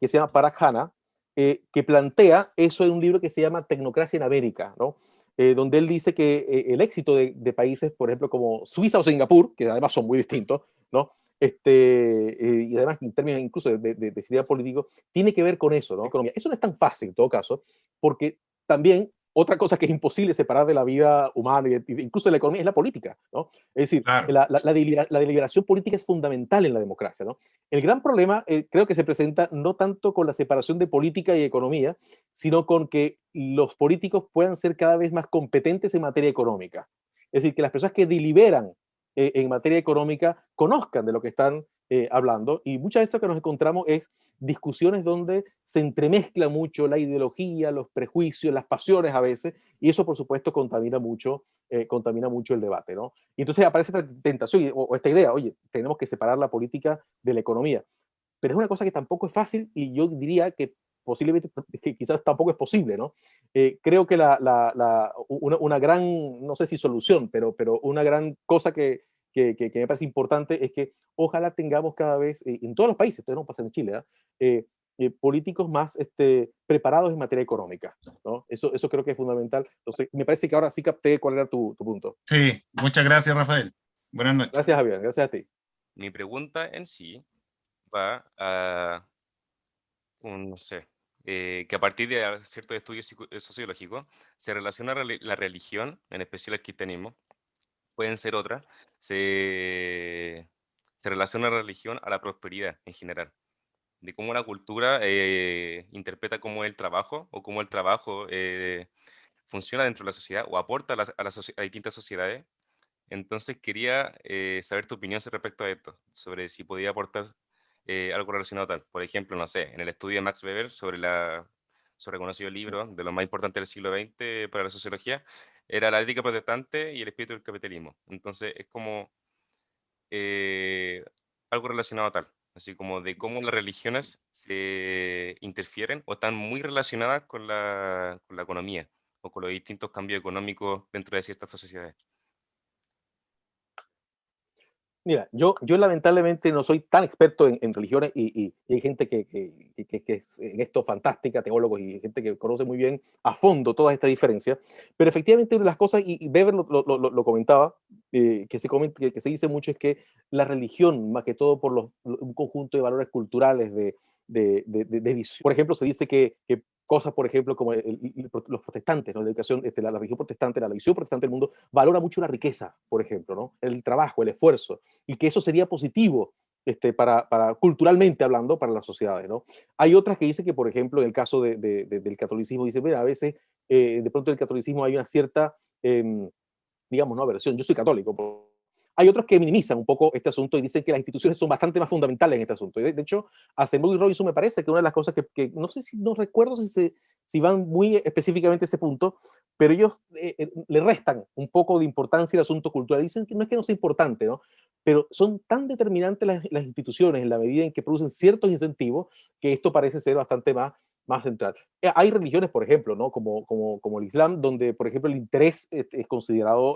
que se llama Parag Khanna, que plantea eso en un libro que se llama Tecnocracia en América, ¿no? Donde él dice que el éxito de países, por ejemplo, como Suiza o Singapur, que además son muy distintos, ¿no? Y además en términos incluso de decidir político, tiene que ver con eso, ¿no? Economía. Eso no es tan fácil en todo caso, porque también otra cosa que es imposible separar de la vida humana, incluso de la economía, es la política, ¿no? Es decir, Claro. la deliberación política es fundamental en la democracia, ¿no? El gran problema creo que se presenta no tanto con la separación de política y economía, sino con que los políticos puedan ser cada vez más competentes en materia económica. Es decir, que las personas que deliberan en materia económica conozcan de lo que están hablando, y muchas veces lo que nos encontramos es discusiones donde se entremezcla mucho la ideología, los prejuicios, las pasiones a veces, y eso por supuesto contamina mucho el debate, ¿no? Y entonces aparece esta tentación o esta idea, oye, tenemos que separar la política de la economía, pero es una cosa que tampoco es fácil y yo diría que posiblemente, que quizás tampoco es posible, ¿no? Creo que una gran, no sé si solución, pero una gran cosa que me parece importante es que ojalá tengamos cada vez, en todos los países, esto no pasa en Chile, políticos más preparados en materia económica, ¿no? Eso creo que es fundamental. Entonces, me parece que ahora sí capté cuál era tu punto. Sí, muchas gracias, Rafael. Buenas noches. Gracias, Javier. Gracias a ti. Mi pregunta en sí va a, no sé, que a partir de ciertos estudios sociológicos se relaciona la religión, en especial el cristianismo, pueden ser otras, se relaciona la religión a la prosperidad en general, de cómo la cultura interpreta cómo el trabajo o cómo el trabajo funciona dentro de la sociedad o aporta a distintas sociedades. Entonces quería saber tu opinión respecto a esto, sobre si podía aportar algo relacionado a tal. Por ejemplo, no sé, en el estudio de Max Weber sobre su reconocido libro de lo más importante del siglo XX para la sociología, era la ética protestante y el espíritu del capitalismo. Entonces es como eh, algo relacionado a tal, así como de cómo las religiones se interfieren o están muy relacionadas con la economía o con los distintos cambios económicos dentro de ciertas sociedades. Mira, yo lamentablemente no soy tan experto en religiones y hay gente que es en esto fantástica, teólogos y gente que conoce muy bien a fondo todas estas diferencias, pero efectivamente una de las cosas, y Weber lo comentaba, que se dice mucho es que la religión, más que todo por un conjunto de valores culturales, de visión. Por ejemplo, se dice que cosas, por ejemplo, como los protestantes, ¿no? La educación, la religión protestante, la visión protestante del mundo, valora mucho la riqueza, por ejemplo, ¿no? El trabajo, el esfuerzo, y que eso sería positivo para culturalmente hablando, para las sociedades, ¿no? Hay otras que dicen que, por ejemplo, en el caso del catolicismo, dicen, mira, a veces de pronto el catolicismo hay una cierta, digamos, no aversión. Yo soy católico, hay otros que minimizan un poco este asunto y dicen que las instituciones son bastante más fundamentales en este asunto. Y de hecho, a Zenón y Robinson me parece que una de las cosas que no sé si, no recuerdo si van muy específicamente a ese punto, pero ellos le restan un poco de importancia al asunto cultural. Dicen que no sea importante, ¿no? Pero son tan determinantes las instituciones en la medida en que producen ciertos incentivos que esto parece ser bastante más central. Hay religiones, por ejemplo, ¿no? Como el Islam, donde, por ejemplo, el interés es considerado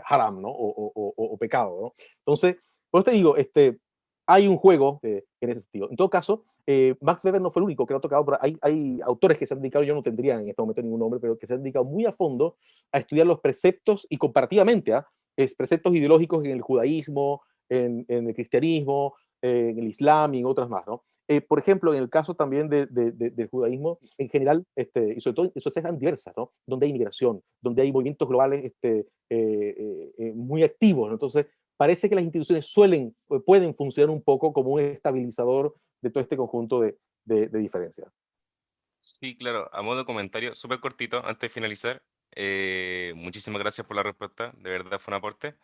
haram, ¿no? O pecado, ¿no? Entonces, por eso te digo, hay un juego en ese sentido. En todo caso, Max Weber no fue el único que lo ha tocado, pero hay autores que se han dedicado, yo no tendría en este momento ningún nombre, pero que se han dedicado muy a fondo a estudiar los preceptos y comparativamente, preceptos ideológicos en el judaísmo, en el cristianismo, en el islam y en otras más, ¿no? Por ejemplo, en el caso también del judaísmo, en general, y sobre todo en sociedades tan diversas, ¿no? Donde hay inmigración, donde hay movimientos globales muy activos, ¿no? Entonces, parece que las instituciones pueden funcionar un poco como un estabilizador de todo este conjunto de diferencias. Sí, claro, a modo de comentario, súper cortito, antes de finalizar, muchísimas gracias por la respuesta, de verdad fue un aporte.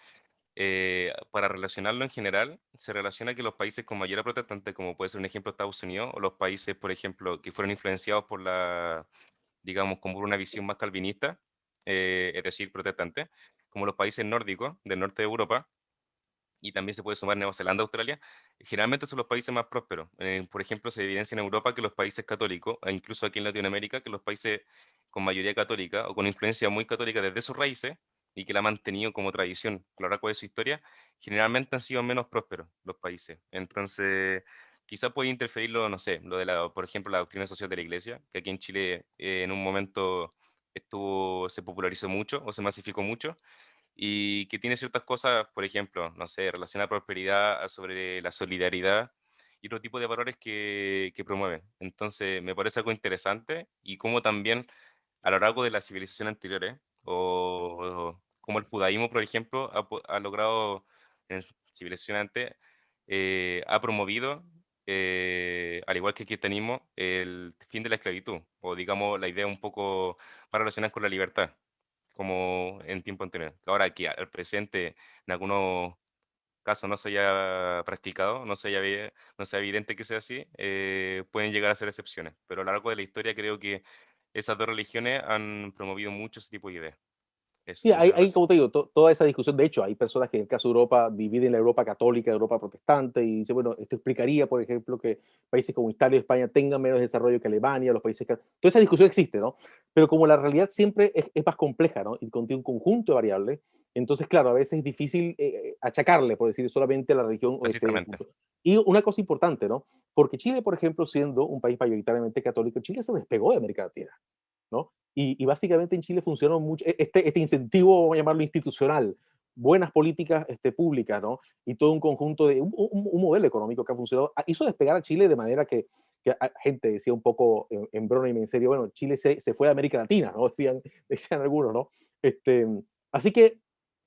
Para relacionarlo en general, se relaciona que los países con mayoría protestante, como puede ser un ejemplo Estados Unidos, o los países, por ejemplo, que fueron influenciados por digamos, como por una visión más calvinista, es decir, protestante, como los países nórdicos del norte de Europa, y también se puede sumar Nueva Zelanda, Australia, generalmente son los países más prósperos. Por ejemplo, se evidencia en Europa que los países católicos, e incluso aquí en Latinoamérica, que los países con mayoría católica o con influencia muy católica desde sus raíces, y que la han mantenido como tradición a lo largo de su historia, generalmente han sido menos prósperos los países. Entonces, quizás puede interferirlo, no sé, por ejemplo, la doctrina social de la Iglesia, que aquí en Chile en un momento se popularizó mucho o se masificó mucho, y que tiene ciertas cosas, por ejemplo, no sé, relacionada a prosperidad, sobre la solidaridad y otro tipo de valores que promueven. Entonces, me parece algo interesante y como también a lo largo de la civilización anteriores, o como el judaísmo, por ejemplo, ha logrado en su civilización antes, ha promovido, al igual que el cristianismo, el fin de la esclavitud, o digamos la idea un poco más relacionada con la libertad, como en tiempo anterior. Ahora que al presente, en algunos casos no se haya practicado, no sea evidente que sea así, pueden llegar a ser excepciones. Pero a lo largo de la historia creo que esas dos religiones han promovido mucho ese tipo de ideas. Eso, Sí, muchas gracias. como te digo, toda esa discusión, de hecho, hay personas que en el caso de Europa dividen la Europa católica de Europa protestante y dice, bueno, esto explicaría, por ejemplo, que países como Italia y España tengan menos desarrollo que Alemania, los países que... Toda esa discusión existe, ¿no? Pero como la realidad siempre es más compleja, ¿no? Y contiene un conjunto de variables, entonces, claro, a veces es difícil achacarle, por decir, solamente a la religión o este Precisamente. punto. Y una cosa importante, ¿no? Porque Chile, por ejemplo, siendo un país mayoritariamente católico, Chile se despegó de América Latina, ¿no? Y básicamente en Chile funciona mucho este incentivo, vamos a llamarlo institucional, buenas políticas públicas, ¿no? Y todo un conjunto de un modelo económico que ha funcionado, hizo despegar a Chile de manera que gente decía un poco en broma y en serio, bueno, Chile se fue a América Latina, ¿no? Decían algunos, ¿no? Así que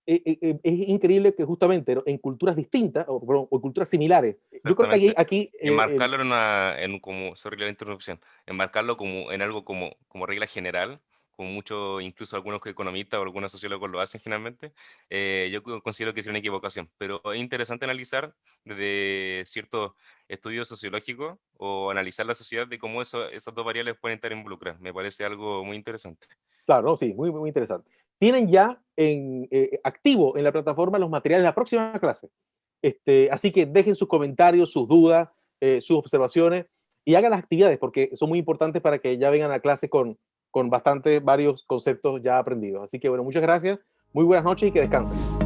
es increíble que justamente, ¿no?, en culturas distintas o culturas similares, yo creo que Exactamente. aquí Enmarcarlo como, sorry la interrupción, enmarcarlo como en algo como regla general, como mucho, incluso algunos economistas o algunos sociólogos lo hacen generalmente, yo considero que es una equivocación, pero es interesante analizar desde ciertos estudios sociológicos o analizar la sociedad de cómo esas dos variables pueden estar involucradas. Me parece algo muy interesante. claro, no, sí, muy, muy interesante. Tienen ya activo en la plataforma los materiales de la próxima clase. Así que dejen sus comentarios, sus dudas, sus observaciones y hagan las actividades porque son muy importantes para que ya vengan a clase con varios conceptos ya aprendidos. Así que bueno, muchas gracias, muy buenas noches y que descansen.